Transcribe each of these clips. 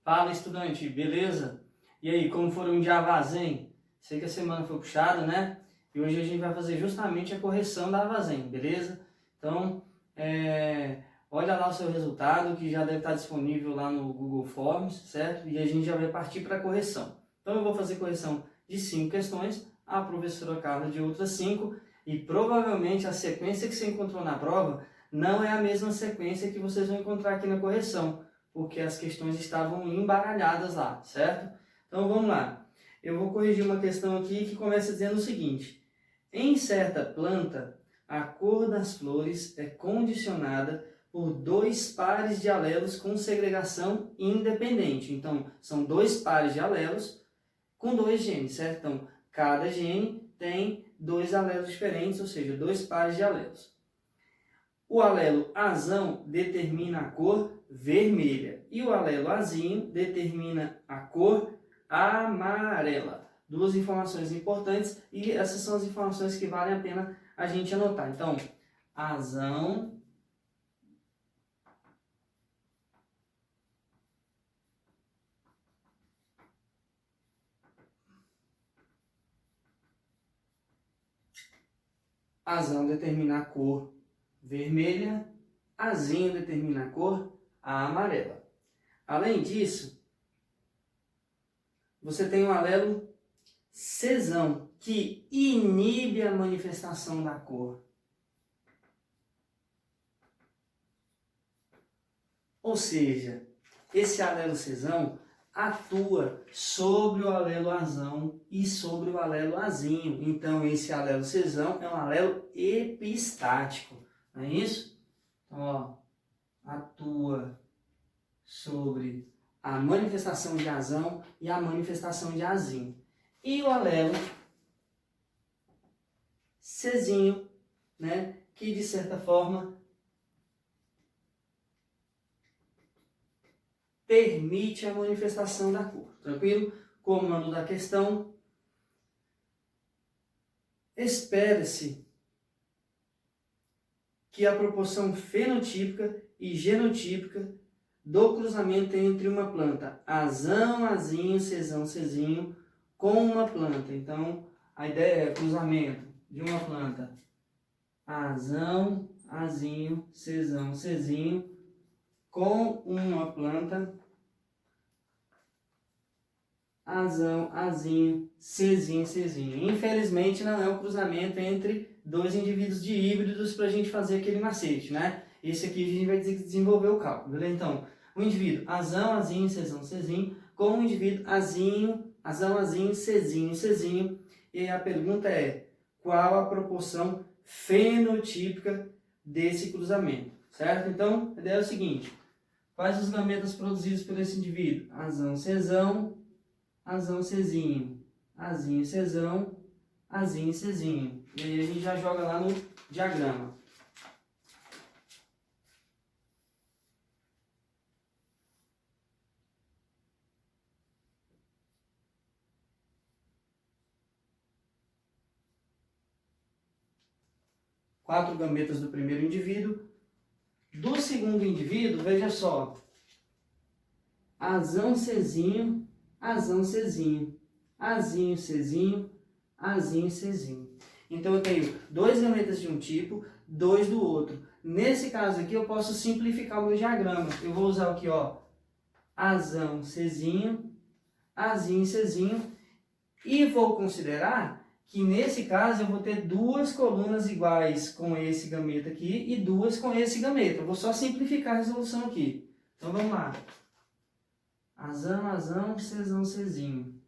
Fala, estudante, beleza? E aí, como foram um dia Avazen? Sei que a semana foi puxada, né? E hoje a gente vai fazer justamente a correção da Avazen, beleza? Então, olha lá o seu resultado, que já deve estar disponível lá no Google Forms, certo? E a gente já vai partir para a correção. Então, eu vou fazer correção de 5 questões, a professora Carla de outras 5, e provavelmente a sequência que você encontrou na prova não é a mesma sequência que vocês vão encontrar aqui na correção, porque as questões estavam embaralhadas lá, certo? Então vamos lá. Eu vou corrigir uma questão aqui que começa dizendo o seguinte: em certa planta, a cor das flores é condicionada por 2 pares de alelos com segregação independente. Então, são 2 pares de alelos com 2 genes, certo? Então, cada gene tem 2 alelos diferentes, ou seja, 2 pares de alelos. O alelo azão determina a cor vermelha e o alelo azinho determina a cor amarela. 2 informações importantes e essas são as informações que valem a pena a gente anotar. Então, azão determina a cor vermelha, azinho determina a cor amarela. Além disso, você tem o alelo cesão, que inibe a manifestação da cor. Ou seja, esse alelo cesão atua sobre o alelo azão e sobre o alelo azinho. Então, esse alelo cesão é um alelo epistático, não é isso? Então, ó, atua sobre a manifestação de azão e a manifestação de azinho. E o alelo cesinho, né, que de certa forma permite a manifestação da cor. Tranquilo? Comando da questão. Espera-se que a proporção fenotípica e genotípica do cruzamento entre uma planta azão, azinho, cesão, cesinho com uma planta. Então, a ideia é cruzamento de uma planta azão, azinho, cesão, cesinho com uma planta azão, azinho, cesinho, cesinho. Infelizmente, não é um cruzamento entre 2 indivíduos de híbridos para a gente fazer aquele macete, né? Esse aqui a gente vai desenvolver o cálculo, beleza? Então, o indivíduo azão, azinho, cesão, cesinho, com o indivíduo azinho, azão, azinho, cesinho, cesinho. E a pergunta é: qual a proporção fenotípica desse cruzamento, certo? Então, a ideia é o seguinte: quais os gametas produzidos por esse indivíduo? Azão, cesão, azão, cesinho, azinho, cesão, azinho, cesinho. E aí a gente já joga lá no diagrama. Quatro gametas do primeiro indivíduo. Do segundo indivíduo, veja só: azão, cesinho, azão, cesinho, azinho, cesinho, azinho, cesinho. Então eu tenho 2 gametas de um tipo, 2 do outro. Nesse caso aqui eu posso simplificar o meu diagrama. Eu vou usar aqui, ó, azão, cesinho, azinho, cesinho, e vou considerar que nesse caso eu vou ter 2 colunas iguais com esse gameta aqui e 2 com esse gameta. Eu vou só simplificar a resolução aqui. Então vamos lá. Azão, azão, cesão, cesinho.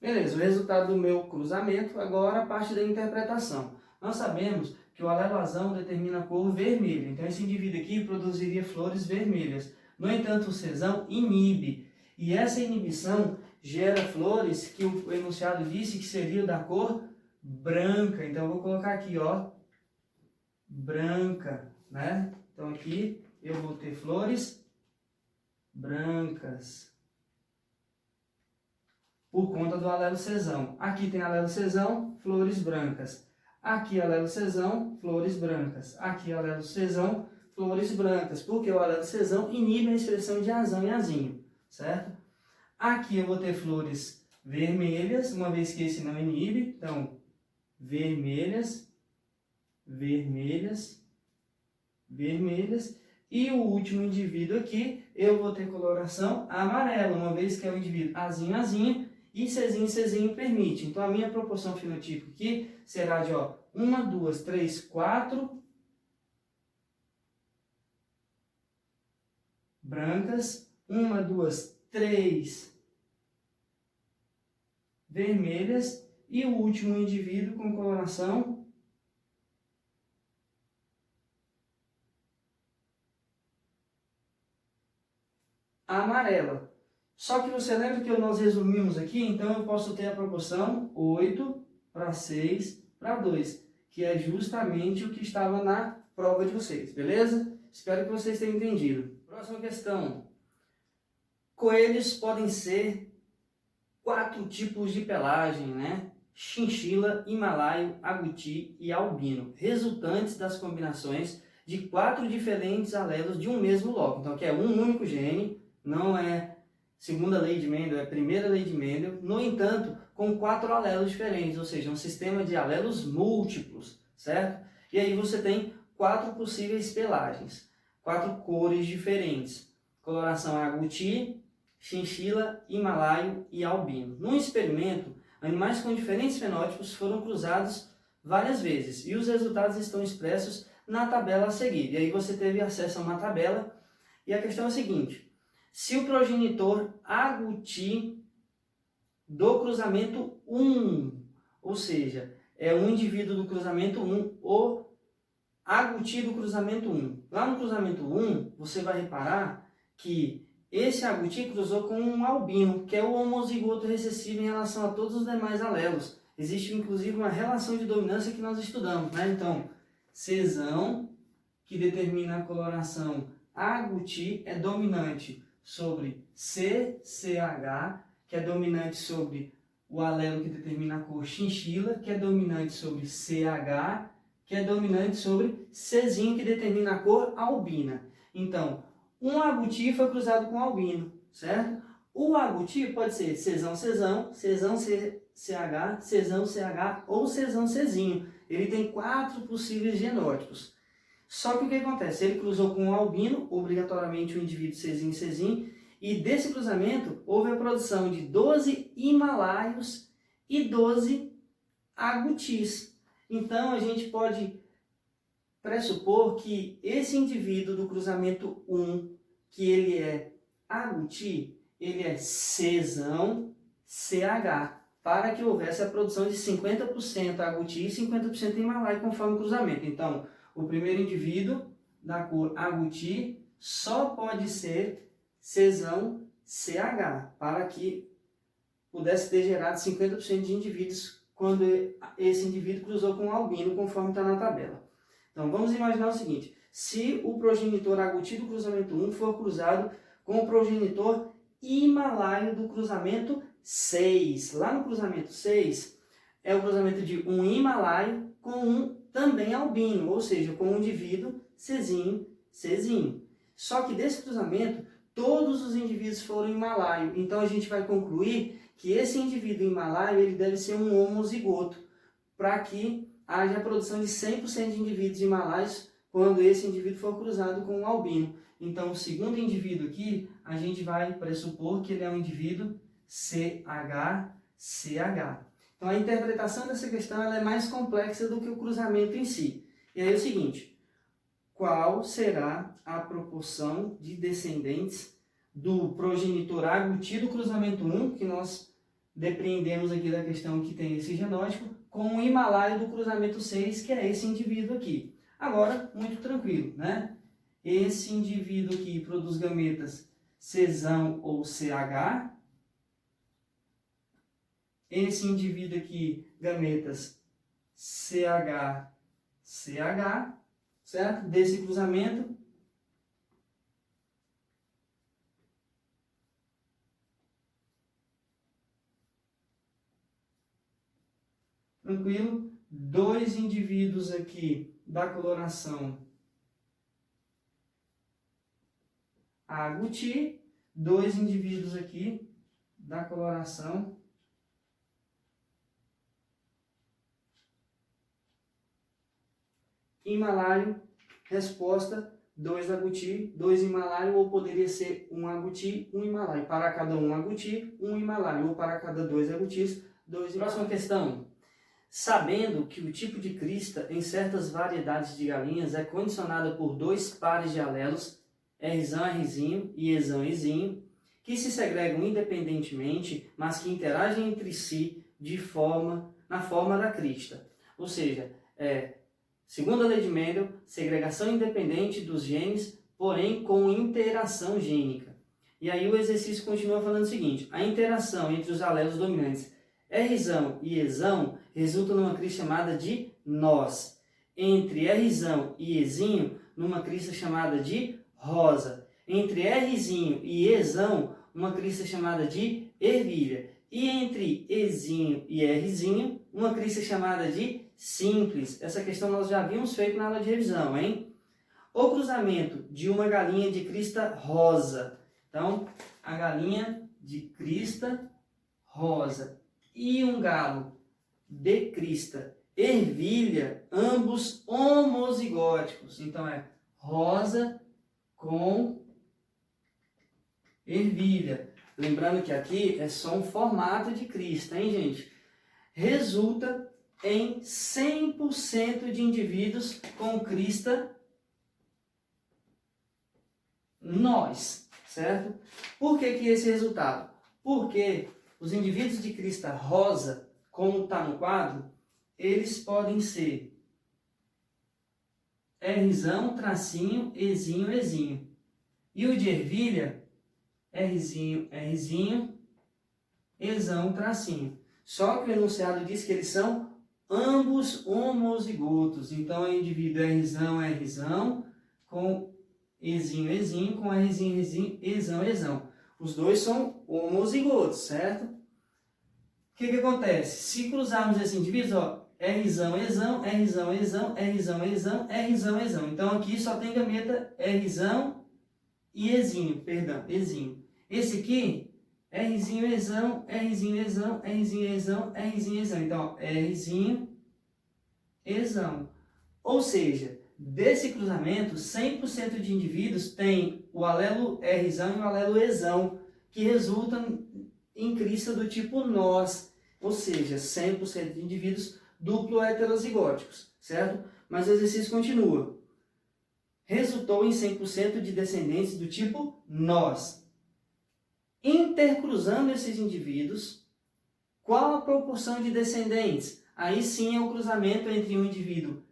Beleza, o resultado do meu cruzamento, agora a parte da interpretação. Nós sabemos que o alelo azão determina a cor vermelha, então esse indivíduo aqui produziria flores vermelhas. No entanto, o cesão inibe, e essa inibição gera flores que o enunciado disse que seriam da cor branca. Então eu vou colocar aqui, ó, branca, né? Então aqui eu vou ter flores brancas. Por conta do alelo cesão. Aqui tem alelo cesão, flores brancas. Aqui alelo cesão, flores brancas. Aqui alelo cesão, flores brancas. Porque o alelo cesão inibe a expressão de azão e azinho, certo? Aqui eu vou ter flores vermelhas, uma vez que esse não inibe. Então, vermelhas, vermelhas, vermelhas. E o último indivíduo aqui, eu vou ter coloração amarela, uma vez que é o indivíduo azinho, azinho. E Czinho, Czinho permite. Então, a minha proporção fenotípica aqui será de 1, 2, 3, 4 brancas, 1, 2, 3 vermelhas e o último indivíduo com coloração amarela. Só que você lembra que nós resumimos aqui? Então eu posso ter a proporção 8 para 6 para 2, que é justamente o que estava na prova de vocês, beleza? Espero que vocês tenham entendido. Próxima questão. Coelhos podem ser 4 tipos de pelagem, né? Chinchila, himalaio, agouti e albino, resultantes das combinações de 4 diferentes alelos de um mesmo loco. Então aqui é um único gene, não é segunda lei de Mendel, é primeira lei de Mendel, no entanto, com 4 alelos diferentes, ou seja, um sistema de alelos múltiplos, certo? E aí você tem 4 possíveis pelagens, 4 cores diferentes, coloração agouti, chinchila, himalaio e albino. Num experimento, animais com diferentes fenótipos foram cruzados várias vezes, e os resultados estão expressos na tabela a seguir. E aí você teve acesso a uma tabela, e a questão é a seguinte: se o progenitor agouti do cruzamento 1, ou seja, é um indivíduo do cruzamento 1, o agouti do cruzamento 1. Lá no cruzamento 1, você vai reparar que esse agouti cruzou com um albino, que é o homozigoto recessivo em relação a todos os demais alelos. Existe inclusive uma relação de dominância que nós estudamos, né? Então, cesão, que determina a coloração agouti, é dominante sobre CCH, que é dominante sobre o alelo que determina a cor chinchila, que é dominante sobre CH, que é dominante sobre Czinho, que determina a cor albina. Então, um agouti foi cruzado com albino, certo? O agouti pode ser cesão, cesão, cesão CH, cesão CH ou cesão Czinho. Ele tem 4 possíveis genótipos. Só que o que acontece? Ele cruzou com o albino, obrigatoriamente o indivíduo Czinho, Czinho, e desse cruzamento houve a produção de 12 himalaios e 12 agoutis. Então a gente pode pressupor que esse indivíduo do cruzamento 1, que ele é agouti, ele é cesão CH, para que houvesse a produção de 50% agouti e 50% himalaio conforme o cruzamento. Então, o primeiro indivíduo da cor agouti só pode ser cesão CH, para que pudesse ter gerado 50% de indivíduos quando esse indivíduo cruzou com o albino, conforme está na tabela. Então, vamos imaginar o seguinte: se o progenitor agouti do cruzamento 1 for cruzado com o progenitor himalaio do cruzamento 6. Lá no cruzamento 6, é o cruzamento de um himalaio com um também albino, ou seja, com um indivíduo Czinho, Czinho. Só que desse cruzamento, todos os indivíduos foram himalaio. Então a gente vai concluir que esse indivíduo himalaio ele deve ser um homozigoto, para que haja a produção de 100% de indivíduos himalaios quando esse indivíduo for cruzado com um albino. Então, o segundo indivíduo aqui, a gente vai pressupor que ele é um indivíduo CH. Então, a interpretação dessa questão ela é mais complexa do que o cruzamento em si. E aí é o seguinte: qual será a proporção de descendentes do progenitor agouti do cruzamento 1, que nós depreendemos aqui da questão que tem esse genótipo, com o himalaio do cruzamento 6, que é esse indivíduo aqui? Agora, muito tranquilo, né? Esse indivíduo aqui produz gametas cesão ou CH. Esse indivíduo aqui, gametas CH, certo? Desse cruzamento, Tranquilo? Dois indivíduos aqui da coloração agouti, dois indivíduos aqui da coloração himalaio. Resposta: 2 agouti, 2 himalaio, ou poderia ser um agouti, um himalaio. Para cada um agouti, um himalaio, ou para cada 2 agoutis, 2 himalaio. Próxima questão. Sabendo que o tipo de crista em certas variedades de galinhas é condicionada por 2 pares de alelos, Rzão, Rzinho e Ezão, Ezinho, que se segregam independentemente, mas que interagem entre si na forma da crista. Ou seja, segundo a lei de Mendel, segregação independente dos genes, porém com interação gênica. E aí o exercício continua falando o seguinte: a interação entre os alelos dominantes Rzão e Ezão resulta numa crista chamada de nós. Entre Rzão e Ezinho, numa crista chamada de rosa. Entre Rzinho e Ezão, uma crista chamada de ervilha. E entre Ezinho e Rzinho, uma crista chamada de simples. Essa questão nós já havíamos feito na aula de revisão, hein? O cruzamento de uma galinha de crista rosa. Então, a galinha de crista rosa e um galo de crista ervilha, ambos homozigóticos. Então, é rosa com ervilha. Lembrando que aqui é só um formato de crista, hein, gente? Resulta em 100% de indivíduos com crista nós, certo? Por que esse resultado? Porque os indivíduos de crista rosa, como está no quadro, eles podem ser Rzão, tracinho, Ezinho, Ezinho. E o de ervilha, Rzinho, Rzinho, Ezão, tracinho. Só que o enunciado diz que eles são ambos homozigotos. Então, é indivíduo Rzão, Rzão, com Ezinho, Ezinho, com Rzinho, Rzinho, Ezão, Ezão. Os dois são homozigotos, certo? O que acontece? Se cruzarmos esses indivíduos, ó, Rzão, Ezão, Rzão, Ezão, Rzão, Ezão, Rzão, Ezão. Então, aqui só tem gameta Rzão e Ezinho, perdão, Ezinho. Esse aqui, Rzinho, Ezão, Rzinho, Ezão, Rzinho, Ezão, Rzinho, Ezão. Então, Rzinho, Ezão. Ou seja, desse cruzamento, 100% de indivíduos tem o alelo Rzão e o alelo Ezão, que resultam em crista do tipo nós. Ou seja, 100% de indivíduos duplo heterozigóticos, certo? Mas o exercício continua. Resultou em 100% de descendentes do tipo nós. Intercruzando esses indivíduos, qual a proporção de descendentes? Aí sim é o cruzamento entre um indivíduo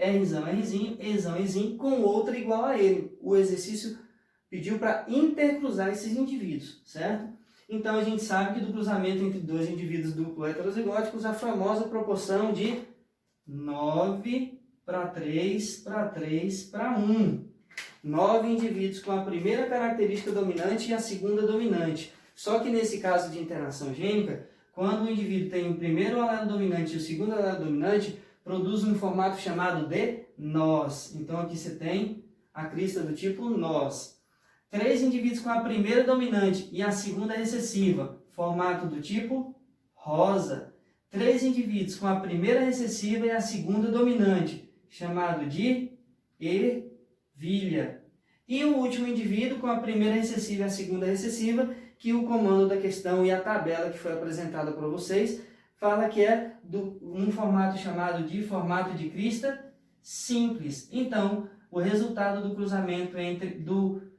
Rzão, Rzinho, Ezão, Ezinho, com outro igual a ele. O exercício pediu para intercruzar esses indivíduos, certo? Então a gente sabe que do cruzamento entre dois indivíduos duplo heterozigóticos, a famosa proporção de 9:3:3:1. 9 indivíduos com a primeira característica dominante e a segunda dominante. Só que nesse caso de interação gênica, quando o indivíduo tem o primeiro alelo dominante e o segundo alelo dominante, produz um formato chamado de nós. Então aqui você tem a crista do tipo nós. 3 indivíduos com a primeira dominante e a segunda recessiva, formato do tipo rosa. 3 indivíduos com a primeira recessiva e a segunda dominante, chamado de ervilha. E o último indivíduo com a primeira recessiva e a segunda recessiva, que o comando da questão e a tabela que foi apresentada para vocês, fala que é um formato chamado de formato de crista simples. Então, o resultado do cruzamento do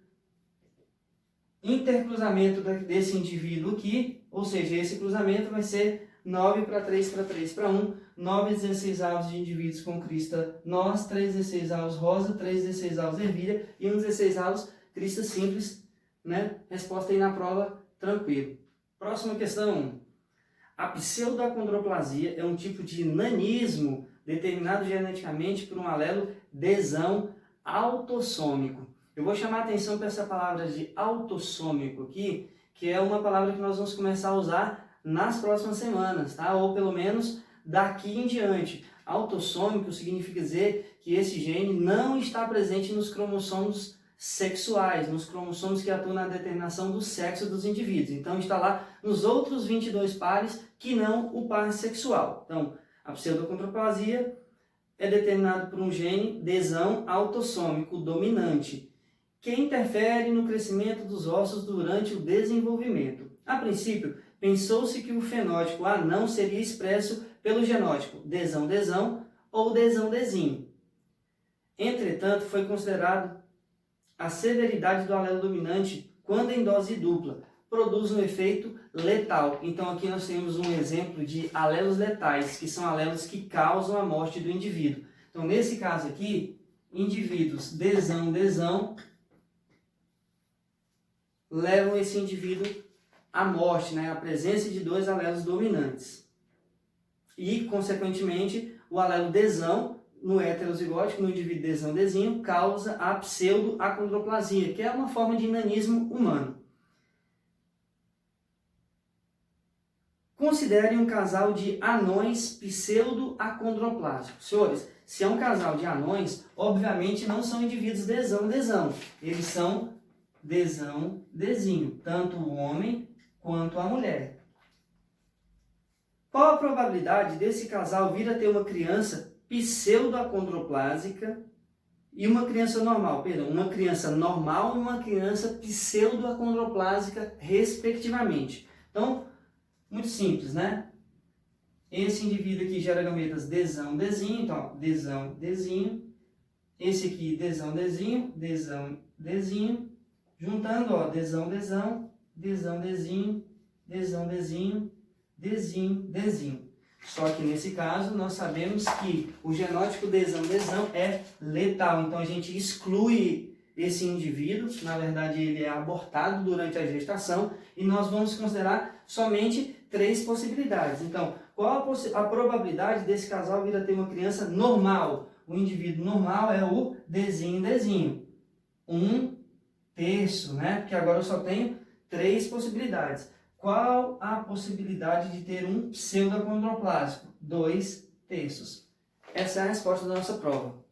intercruzamento desse indivíduo aqui, ou seja, esse cruzamento vai ser 9:3:3:1, 9/16 avos de indivíduos com crista nós, 3/16 avos rosa, 3/16 avos ervilha e 1/16 avos crista simples, né? Resposta aí na prova, tranquilo. Próxima questão. A pseudoacondroplasia é um tipo de nanismo determinado geneticamente por um alelo desão autossômico. Eu vou chamar a atenção para essa palavra de autossômico aqui, que é uma palavra que nós vamos começar a usar nas próximas semanas, tá? Ou pelo menos daqui em diante. Autossômico significa dizer que esse gene não está presente nos cromossomos sexuais, nos cromossomos que atuam na determinação do sexo dos indivíduos. Então está lá nos outros 22 pares que não o par sexual. Então, a pseudoacondroplasia é determinado por um gene desão autossômico dominante, que interfere no crescimento dos ossos durante o desenvolvimento. A princípio, pensou-se que o fenótipo anão seria expresso pelo genótipo desão-desão ou desão-desinho. Entretanto, foi considerado a severidade do alelo dominante, quando em dose dupla, produz um efeito letal. Então aqui nós temos um exemplo de alelos letais, que são alelos que causam a morte do indivíduo. Então nesse caso aqui, indivíduos desão-desão levam esse indivíduo à morte, né? A presença de dois alelos dominantes. E, consequentemente, o alelo desão no heterozigótico, no indivíduo desão-desinho, causa a pseudoacondroplasia, que é uma forma de nanismo humano. Considere um casal de anões pseudoacondroplásicos. Senhores, se é um casal de anões, obviamente não são indivíduos desão-desão. Eles são desão-desinho, tanto o homem quanto a mulher. Qual a probabilidade desse casal vir a ter uma criança pseudoacondroplásica e uma criança normal? Perdão, uma criança normal e uma criança pseudoacondroplásica, respectivamente. Então, muito simples, né? Esse indivíduo aqui gera gametas desão-desinho, então, desão-desinho. Esse aqui, desão-desinho, desão-desinho. Juntando, ó, desão-desão, desão-desinho, desão-desinho, desinho. Só que nesse caso nós sabemos que o genótipo desão-desão é letal. Então a gente exclui esse indivíduo, na verdade ele é abortado durante a gestação e nós vamos considerar somente 3 possibilidades. Então, qual a probabilidade desse casal vir a ter uma criança normal? O indivíduo normal é o desinho. 1/3, né? Porque agora eu só tenho 3 possibilidades. Qual a possibilidade de ter um pseudoacondroplásico? 2/3. Essa é a resposta da nossa prova.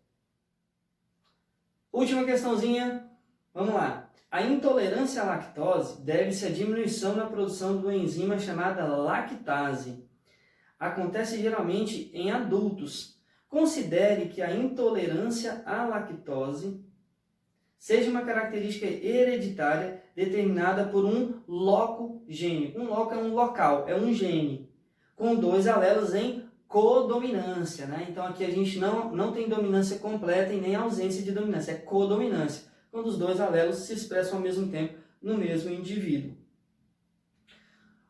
Última questãozinha, vamos lá. A intolerância à lactose deve-se à diminuição na produção de uma enzima chamada lactase. Acontece geralmente em adultos. Considere que a intolerância à lactose seja uma característica hereditária determinada por um loco gene. Um loco é um local, é um gene, com 2 alelos em codominância, né? Então aqui a gente não tem dominância completa e nem ausência de dominância, é codominância, quando os 2 alelos se expressam ao mesmo tempo no mesmo indivíduo.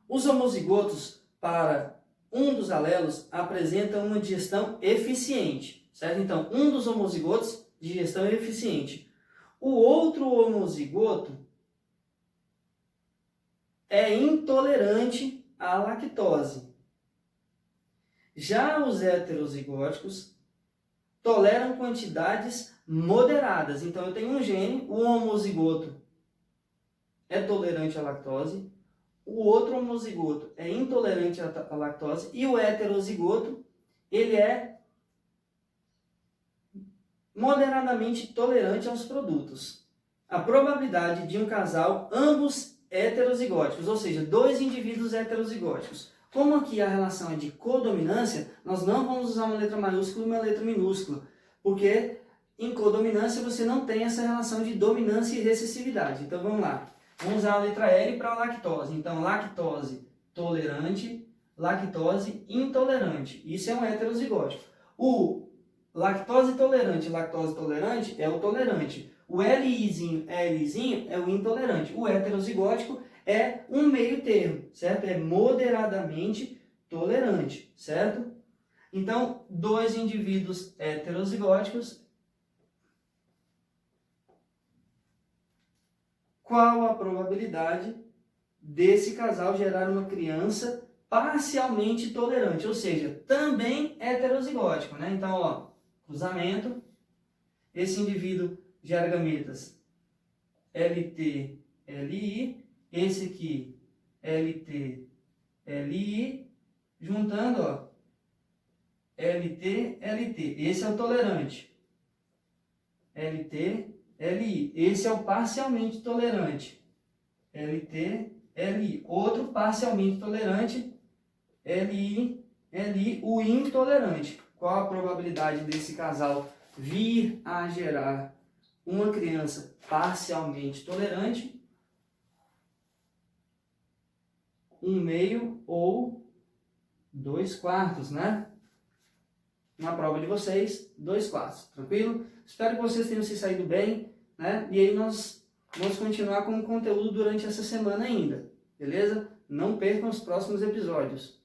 Os homozigotos para um dos alelos apresentam uma digestão eficiente, certo? Então, um dos homozigotos, digestão eficiente. O outro homozigoto é intolerante à lactose. Já os heterozigóticos toleram quantidades moderadas. Então, eu tenho um gene, o homozigoto é tolerante à lactose, o outro homozigoto é intolerante à lactose e o heterozigoto, ele é moderadamente tolerante aos produtos. A probabilidade de um casal, ambos heterozigóticos, ou seja, 2 indivíduos heterozigóticos. Como aqui a relação é de codominância, nós não vamos usar uma letra maiúscula e uma letra minúscula, porque em codominância você não tem essa relação de dominância e recessividade. Então vamos lá. Vamos usar a letra L para a lactose. Então, lactose tolerante, lactose intolerante. Isso é um heterozigótico. O lactose tolerante é o tolerante. O Lizinho é o intolerante. O heterozigótico é um meio termo, certo? É moderadamente tolerante, certo? Então, 2 indivíduos heterozigóticos. Qual a probabilidade desse casal gerar uma criança parcialmente tolerante, ou seja, também heterozigótico, né? Então, ó, cruzamento, esse indivíduo gera gametas LT, LI, esse aqui LT, LI, juntando, ó, LT, LT. Esse é o tolerante. LT, LI. Esse é o parcialmente tolerante. LT, LI. Outro parcialmente tolerante. LI, LI. O intolerante. Qual a probabilidade desse casal vir a gerar uma criança parcialmente tolerante? 1/2 ou 2/4, né? Na prova de vocês, 2/4, tranquilo? Espero que vocês tenham se saído bem, né? E aí nós vamos continuar com o conteúdo durante essa semana ainda, beleza? Não percam os próximos episódios.